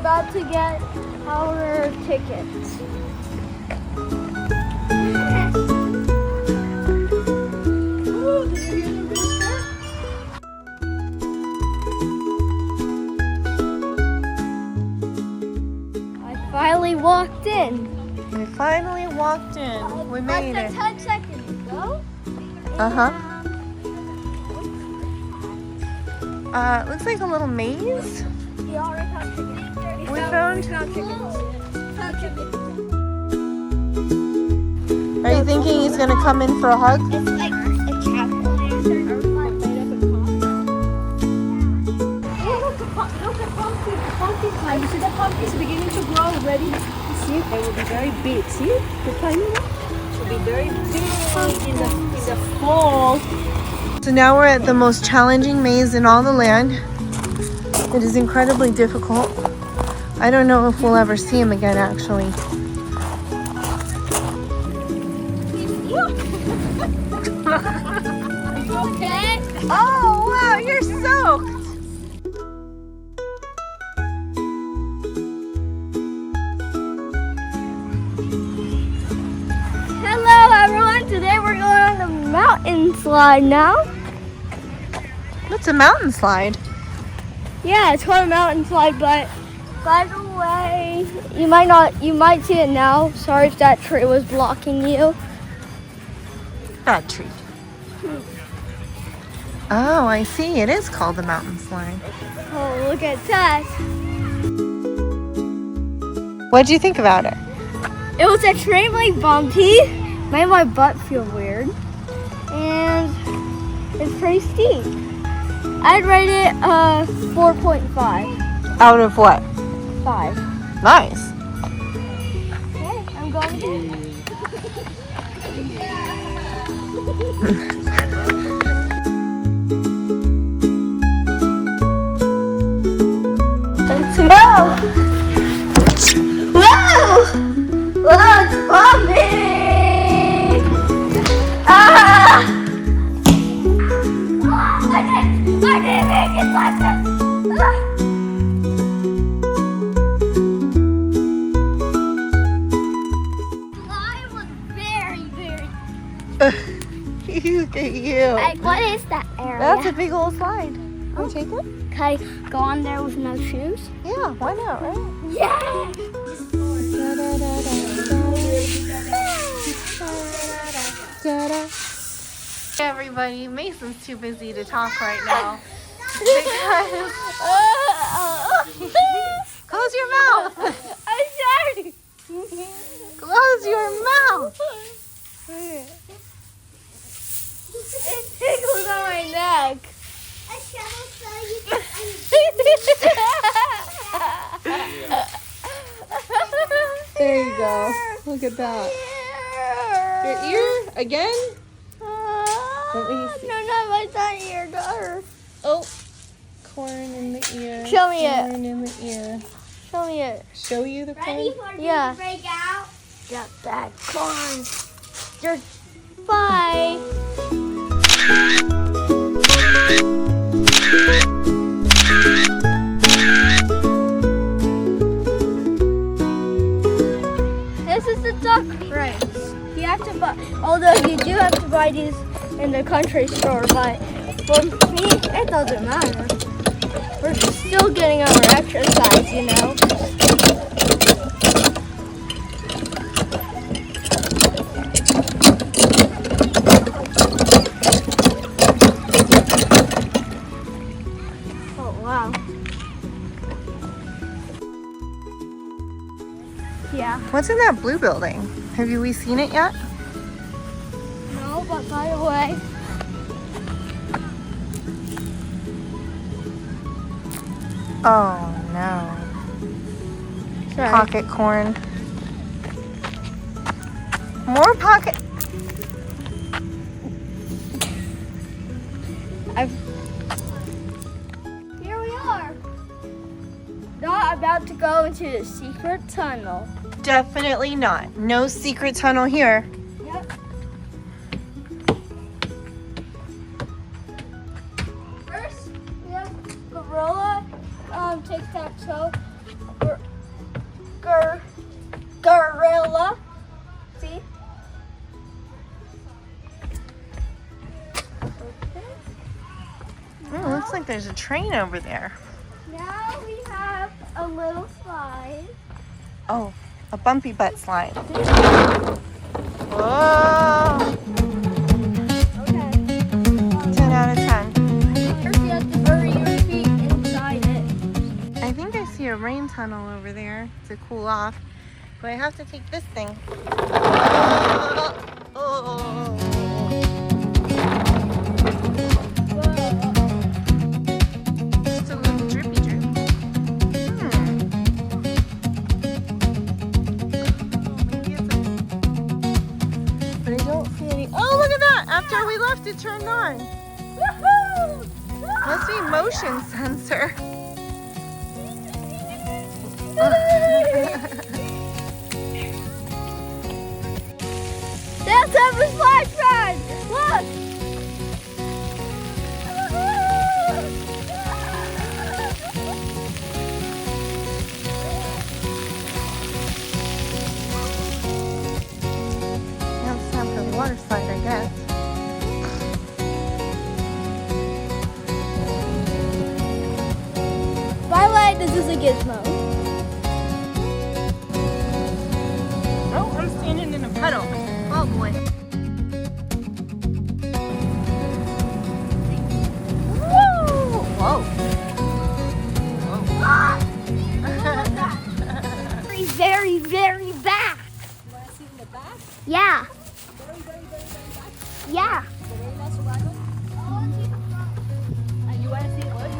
about to get our tickets. Ooh, did you hear the rooster? I finally walked in. We finally walked in. We made Less it. than 10 seconds ago. Uh-huh. Looks like a little maze. We already found chickens. We found chickens. Are you thinking he's gonna come in for a hug? It's like a chapel. Look at pumpkins. The pumpkins. You see the pumpkins beginning to grow already? You see? They will be very big. See? The tiny one will be very big in the fall. So now we're at the most challenging maze in all the land. It is incredibly difficult. I don't know if we'll ever see him again, actually. Are you okay? Oh, wow, you're soaked. Hello everyone, today we're going on the mountain slide now. What's a mountain slide? Yeah, it's called a mountain slide, but by the way, you might see it now. Sorry if that tree was blocking you. That tree. Oh, I see. It is called the mountain slide. Oh, look at that. What'd you think about it? It was extremely bumpy, made my butt feel weird, and it's pretty steep. I'd rate it 4.5. Out of what? 5. Nice. Okay, I'm going to. Let's go! Whoa! Whoa, it's bumpy! Ah! I didn't make it like that! Slide was very Look at you. like, what is that area? That's a big old slide. Want to take it? Can I go on there with no shoes? Yeah, why not, right? Yeah! Everybody, Mason's too busy to talk right now. Close your mouth. I'm sorry. Close your mouth. It tickles on my neck. There you go. Look at that. Your ear again? Let me see. No, not my tiny ear, daughter. Oh, corn in the ear. Show me it. Corn in the ear. Show me it. Show you the corn? Yeah. Break out. Got that corn. You're bye. This is the duck race. You have to buy, although you do have to buy these in the country store, but for me, it doesn't matter. We're still getting our exercise, you know. Oh, wow. Yeah. What's in that blue building? Have we seen it yet? No, but by the way, Oh no. sorry. Pocket corn. More pocket. Here we are. Not about to go into the secret tunnel. Definitely not. No secret tunnel here. Yep. First, we have gorilla tic-tac-toe. gorilla. See? Oh, looks like there's a train over there. Now we have a little slide. Oh, a bumpy butt slide. Whoa! Okay. 10 out of 10. First you have to bury your feet inside it. I think I see a rain tunnel over there to cool off. But I have to take this thing. Oh. Just a little drippy drip. Maybe it's but I don't see any. Oh, look at that! After we left, it turned on. Woohoo! Must be motion sensor. That's a splash pad! Look! Now it's time for the water slide, I guess. By the way, this is a gizmo. Oh, I'm standing in a puddle. Oh boy. Woo! Whoa. Very, very, very back. You want to see in the back? Yeah. Very, very, very, very back. Yeah. The very last wagon. And you want to see what?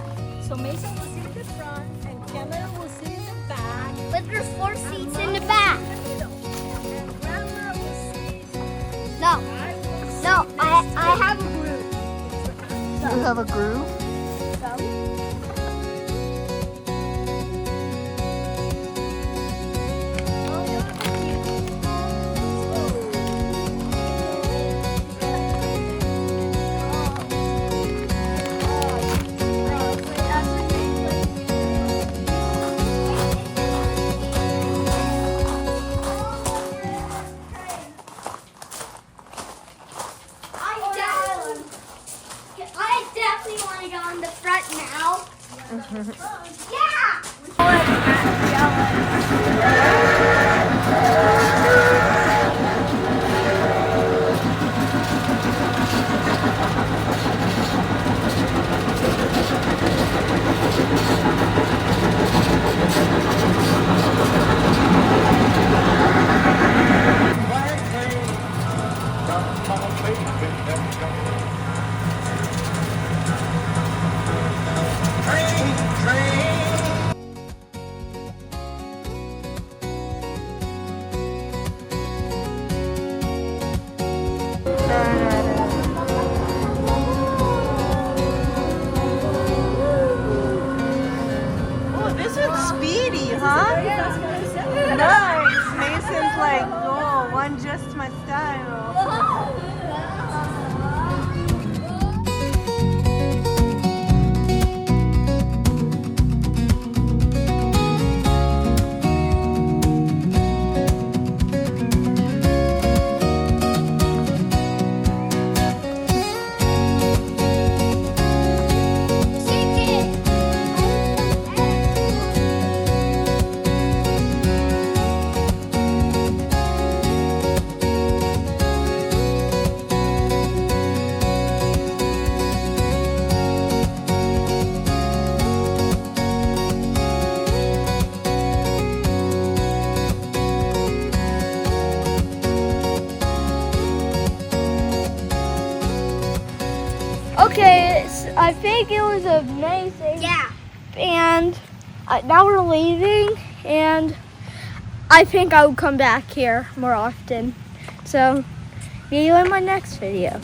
So Mason will sit in the front and Cameron will sit in the back. But there's 4 seats in the back. In the middle. And Grandma will sit. No. I will sit No, next I to have a group. You have a groove? So. I definitely want to go in the front now. Yeah! Oh, this one's speedy, huh? Nice. Mason's like, oh, one just my style. Okay, I think it was amazing. Yeah. And now we're leaving, and I think I will come back here more often. So, see you in my next video.